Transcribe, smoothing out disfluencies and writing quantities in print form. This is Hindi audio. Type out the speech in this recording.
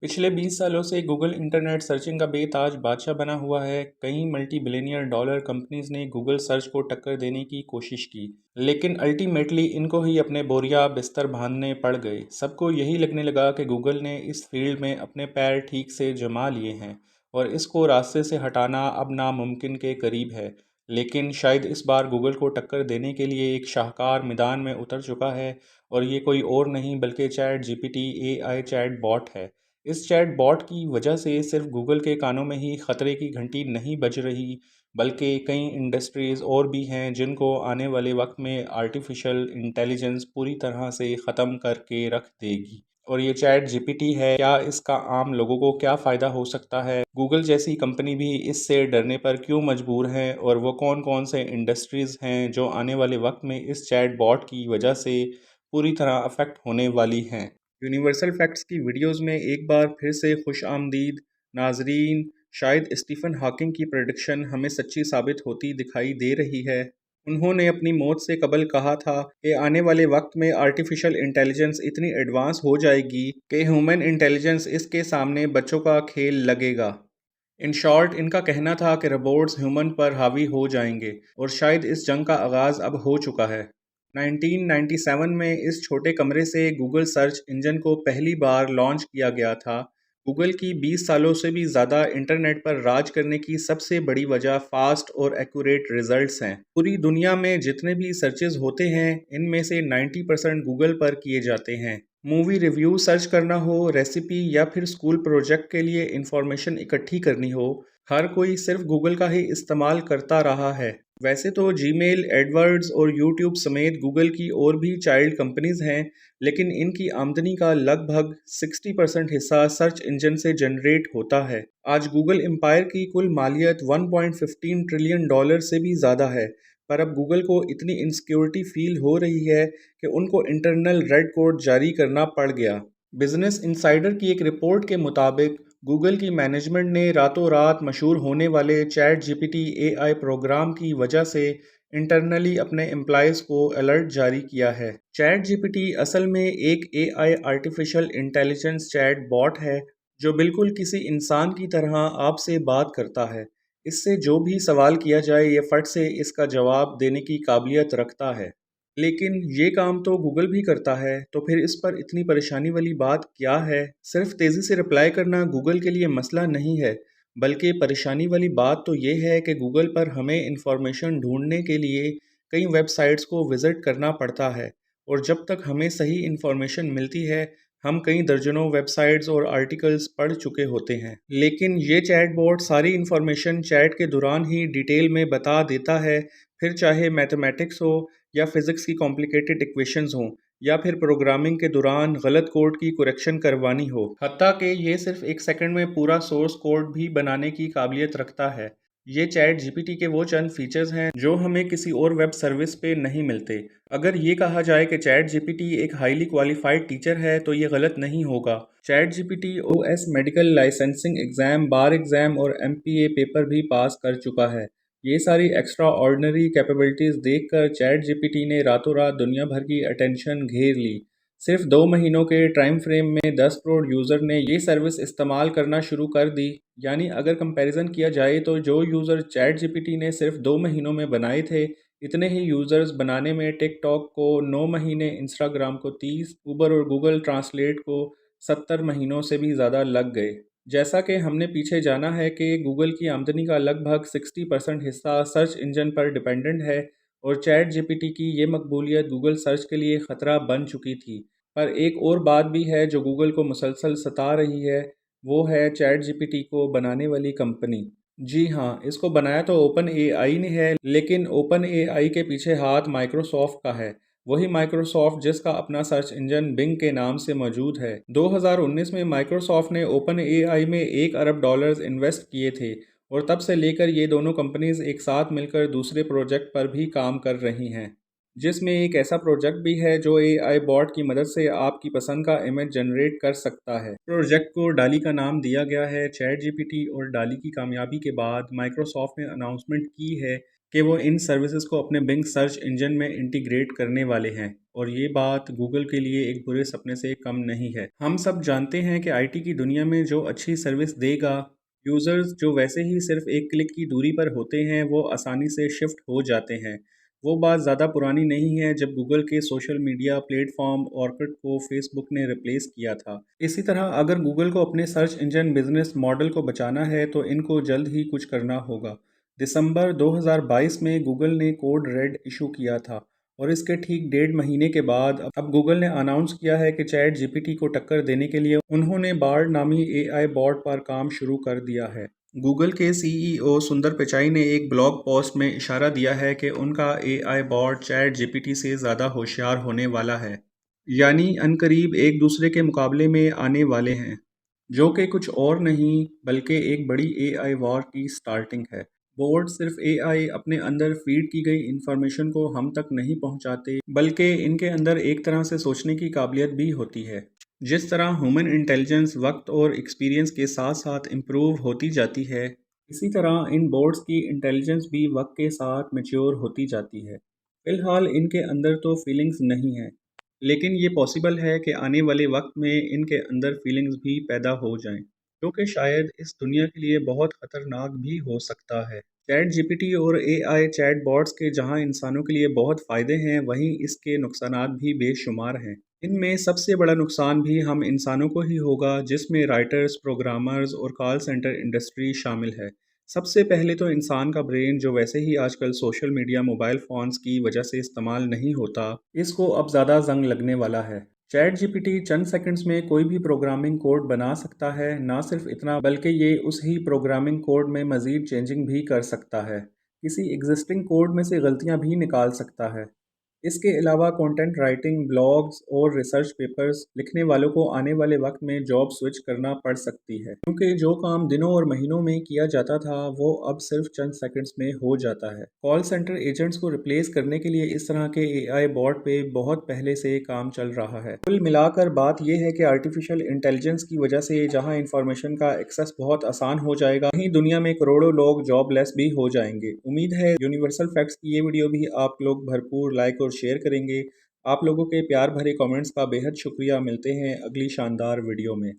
पिछले 20 सालों से गूगल इंटरनेट सर्चिंग का बेताज बादशाह बना हुआ है। कई मल्टी बिलियनियर डॉलर कंपनीज ने गूगल सर्च को टक्कर देने की कोशिश की, लेकिन अल्टीमेटली इनको ही अपने बोरिया बिस्तर बांधने पड़ गए। सबको यही लगने लगा कि गूगल ने इस फील्ड में अपने पैर ठीक से जमा लिए हैं और इसको रास्ते से हटाना अब नामुमकिन के करीब है। लेकिन शायद इस बार गूगल को टक्कर देने के लिए एक शाहकार मैदान में उतर चुका है, और ये कोई और नहीं बल्कि chat GPT AI chat bot है। इस चैट बॉट की वजह से सिर्फ गूगल के कानों में ही खतरे की घंटी नहीं बज रही, बल्कि कई इंडस्ट्रीज़ और भी हैं जिनको आने वाले वक्त में आर्टिफिशियल इंटेलिजेंस पूरी तरह से ख़त्म करके रख देगी। और ये चैट जीपीटी है, क्या इसका आम लोगों को क्या फ़ायदा हो सकता है? गूगल जैसी कंपनी भी इससे डरने पर क्यों मजबूर है? और वो कौन कौन से इंडस्ट्रीज़ हैं जो आने वाले वक्त में इस चैट बॉट की वजह से पूरी तरह अफेक्ट होने वाली हैं? यूनिवर्सल फैक्ट्स की वीडियोस में एक बार फिर से खुश आमदीद नाजरीन। शायद स्टीफन हॉकिंग की प्रेडिक्शन हमें सच्ची साबित होती दिखाई दे रही है। उन्होंने अपनी मौत से कबल कहा था कि आने वाले वक्त में आर्टिफिशियल इंटेलिजेंस इतनी एडवांस हो जाएगी कि ह्यूमन इंटेलिजेंस इसके सामने बच्चों का खेल लगेगा। इन शॉर्ट, इनका कहना था कि रोबोट्स ह्यूमन पर हावी हो जाएंगे, और शायद इस जंग का आगाज़ अब हो चुका है। 1997 में इस छोटे कमरे से गूगल सर्च इंजन को पहली बार लॉन्च किया गया था। गूगल की 20 सालों से भी ज़्यादा इंटरनेट पर राज करने की सबसे बड़ी वजह फास्ट और एक्यूरेट रिजल्ट्स हैं। पूरी दुनिया में जितने भी सर्चेज होते हैं, इनमें से 90% गूगल पर किए जाते हैं। मूवी रिव्यू सर्च करना हो, रेसिपी या फिर स्कूल प्रोजेक्ट के लिए इंफॉर्मेशन इकट्ठी करनी हो, हर कोई सिर्फ गूगल का ही इस्तेमाल करता रहा है। वैसे तो जीमेल, एडवर्ड्स और यूट्यूब समेत गूगल की और भी चाइल्ड कंपनीज हैं, लेकिन इनकी आमदनी का लगभग 60% हिस्सा सर्च इंजन से जनरेट होता है। आज गूगल एम्पायर की कुल मालियत 1.15 ट्रिलियन डॉलर से भी ज़्यादा है, पर अब गूगल को इतनी इनसिक्योरिटी फील हो रही है कि उनको इंटरनल रेड कोड जारी करना पड़ गया। बिजनेस इंसाइडर की एक रिपोर्ट के मुताबिक गूगल की मैनेजमेंट ने रातों रात मशहूर होने वाले चैट जीपीटी एआई प्रोग्राम की वजह से इंटरनली अपने एम्प्लॉयज़ को अलर्ट जारी किया है। चैट जीपीटी असल में एक AI artificial intelligence chat bot है, जो बिल्कुल किसी इंसान की तरह आपसे बात करता है। इससे जो भी सवाल किया जाए, ये फट से इसका जवाब देने की काबिलियत रखता है। लेकिन ये काम तो गूगल भी करता है, तो फिर इस पर इतनी परेशानी वाली बात क्या है? सिर्फ तेज़ी से रिप्लाई करना गूगल के लिए मसला नहीं है, बल्कि परेशानी वाली बात तो ये है कि गूगल पर हमें इंफॉर्मेशन ढूंढने के लिए कई वेबसाइट्स को विज़िट करना पड़ता है, और जब तक हमें सही इंफॉर्मेशन मिलती है, हम कई दर्जनों वेबसाइट्स और आर्टिकल्स पढ़ चुके होते हैं। लेकिन ये चैटबॉट सारी इंफॉर्मेशन चैट के दौरान ही डिटेल में बता देता है, फिर चाहे मैथमेटिक्स हो या फिज़िक्स की कॉम्प्लिकेटेड इक्वेशंस हों, या फिर प्रोग्रामिंग के दौरान गलत कोड की करेक्शन करवानी हो। हत्ता कि ये सिर्फ एक सेकंड में पूरा सोर्स कोड भी बनाने की काबिलियत रखता है। ये चैट जीपीटी के वो चंद फीचर्स हैं जो हमें किसी और वेब सर्विस पे नहीं मिलते। अगर ये कहा जाए कि चैट जीपीटी एक हाईली क्वालिफाइड टीचर है, तो ये गलत नहीं होगा। ChatGPT US medical licensing exam, bar exam और एमपीए पेपर भी पास कर चुका है। ये सारी एक्स्ट्रा ऑर्डिनरी कैपेबिलिटीज़ देखकर चैट जीपीटी ने रातों रात दुनिया भर की अटेंशन घेर ली। सिर्फ 2 महीनों के टाइम फ्रेम में 10 करोड़ यूज़र ने ये सर्विस इस्तेमाल करना शुरू कर दी। यानी अगर कंपैरिजन किया जाए, तो जो यूज़र चैट जीपीटी ने सिर्फ 2 महीनों में बनाए थे, इतने ही यूज़र्स बनाने में टिकटॉक को 9 महीने, इंस्टाग्राम को 30, उबर और गूगल ट्रांसलेट को 70 महीनों से भी ज़्यादा लग गए। जैसा कि हमने पीछे जाना है कि गूगल की आमदनी का लगभग 60% हिस्सा सर्च इंजन पर डिपेंडेंट है, और चैट जीपीटी की ये मकबूलियत गूगल सर्च के लिए ख़तरा बन चुकी थी। पर एक और बात भी है जो गूगल को मुसलसल सता रही है, वो है चैट जीपीटी को बनाने वाली कंपनी। जी हाँ, इसको बनाया तो ओपन एआई ने है, लेकिन ओपन एआई के पीछे हाथ माइक्रोसॉफ्ट का है। वही माइक्रोसॉफ्ट जिसका अपना सर्च इंजन बिंग के नाम से मौजूद है। 2019 में माइक्रोसॉफ्ट ने ओपन एआई में $1 अरब इन्वेस्ट किए थे, और तब से लेकर ये दोनों कंपनीज एक साथ मिलकर दूसरे प्रोजेक्ट पर भी काम कर रही हैं, जिसमें एक ऐसा प्रोजेक्ट भी है जो एआई बॉट की मदद से आपकी पसंद का इमेज जनरेट कर सकता है। प्रोजेक्ट को डाली का नाम दिया गया है। चैट जीपीटी और डाली की कामयाबी के बाद माइक्रोसॉफ्ट ने अनाउंसमेंट की है कि वो इन सर्विसेज को अपने बिंग सर्च इंजन में इंटीग्रेट करने वाले हैं, और ये बात गूगल के लिए एक बुरे सपने से कम नहीं है। हम सब जानते हैं कि आईटी की दुनिया में जो अच्छी सर्विस देगा, यूज़र्स जो वैसे ही सिर्फ एक क्लिक की दूरी पर होते हैं वो आसानी से शिफ्ट हो जाते हैं। वो बात ज़्यादा पुरानी नहीं है जब गूगल के सोशल मीडिया प्लेटफॉर्म ऑर्कुट को फेसबुक ने रिप्लेस किया था। इसी तरह अगर गूगल को अपने सर्च इंजन बिजनेस मॉडल को बचाना है तो इनको जल्द ही कुछ करना होगा। दिसंबर 2022 में गूगल ने कोड रेड इशू किया था, और इसके ठीक 1.5 महीने के बाद अब गूगल ने अनाउंस किया है कि चैट जीपीटी को टक्कर देने के लिए उन्होंने बार्ड नामी एआई बॉट पर काम शुरू कर दिया है। गूगल के सीईओ सुंदर पिचाई ने एक ब्लॉग पोस्ट में इशारा दिया है कि उनका एआई बॉट चैट जीपीटी से ज़्यादा होशियार होने वाला है, यानी अनकरीब एक दूसरे के मुकाबले में आने वाले हैं, जो कि कुछ और नहीं बल्कि एक बड़ी एआई वॉर की स्टार्टिंग है। बोर्ड सिर्फ एआई अपने अंदर फीड की गई इंफॉर्मेशन को हम तक नहीं पहुंचाते, बल्कि इनके अंदर एक तरह से सोचने की काबिलियत भी होती है। जिस तरह ह्यूमन इंटेलिजेंस वक्त और एक्सपीरियंस के साथ साथ इम्प्रूव होती जाती है, इसी तरह इन बोर्ड्स की इंटेलिजेंस भी वक्त के साथ मैच्योर होती जाती है। फिलहाल इनके अंदर तो फीलिंग्स नहीं है, लेकिन ये पॉसिबल है कि आने वाले वक्त में इनके अंदर फीलिंग्स भी पैदा हो जाएं, जो कि शायद इस दुनिया के लिए बहुत खतरनाक भी हो सकता है। चैट जीपीटी और एआई चैट बॉट्स के जहां इंसानों के लिए बहुत फ़ायदे हैं, वहीं इसके नुकसानात भी बेशुमार हैं। इनमें सबसे बड़ा नुकसान भी हम इंसानों को ही होगा, जिसमें राइटर्स, प्रोग्रामर्स और कॉल सेंटर इंडस्ट्री शामिल है। सबसे पहले तो इंसान का ब्रेन, जो वैसे ही आजकल सोशल मीडिया, मोबाइल फ़ोन्स की वजह से इस्तेमाल नहीं होता, इसको अब ज़्यादा जंग लगने वाला है। चैट जीपीटी चंद सेकंड्स में कोई भी प्रोग्रामिंग कोड बना सकता है। ना सिर्फ इतना, बल्कि ये उस ही प्रोग्रामिंग कोड में मज़ीद चेंजिंग भी कर सकता है, किसी एग्जिस्टिंग कोड में से गलतियां भी निकाल सकता है। इसके अलावा कंटेंट राइटिंग, ब्लॉग्स और रिसर्च पेपर्स लिखने वालों को आने वाले वक्त में जॉब स्विच करना पड़ सकती है, क्योंकि जो काम दिनों और महीनों में किया जाता था वो अब सिर्फ चंद सेकंड्स में हो जाता है। कॉल सेंटर एजेंट्स को रिप्लेस करने के लिए इस तरह के एआई बॉट पे बहुत पहले से काम चल रहा है। कुल मिलाकर बात यह है कि आर्टिफिशियल इंटेलिजेंस की वजह से जहां इंफॉर्मेशन का एक्सेस बहुत आसान हो जाएगा, वहीं दुनिया में करोड़ों लोग जॉबलेस भी हो जाएंगे। उम्मीद है यूनिवर्सल फैक्ट्स की ये वीडियो भी आप लोग भरपूर लाइक और शेयर करेंगे। आप लोगों के प्यार भरे कमेंट्स का बेहद शुक्रिया। मिलते हैं अगली शानदार वीडियो में।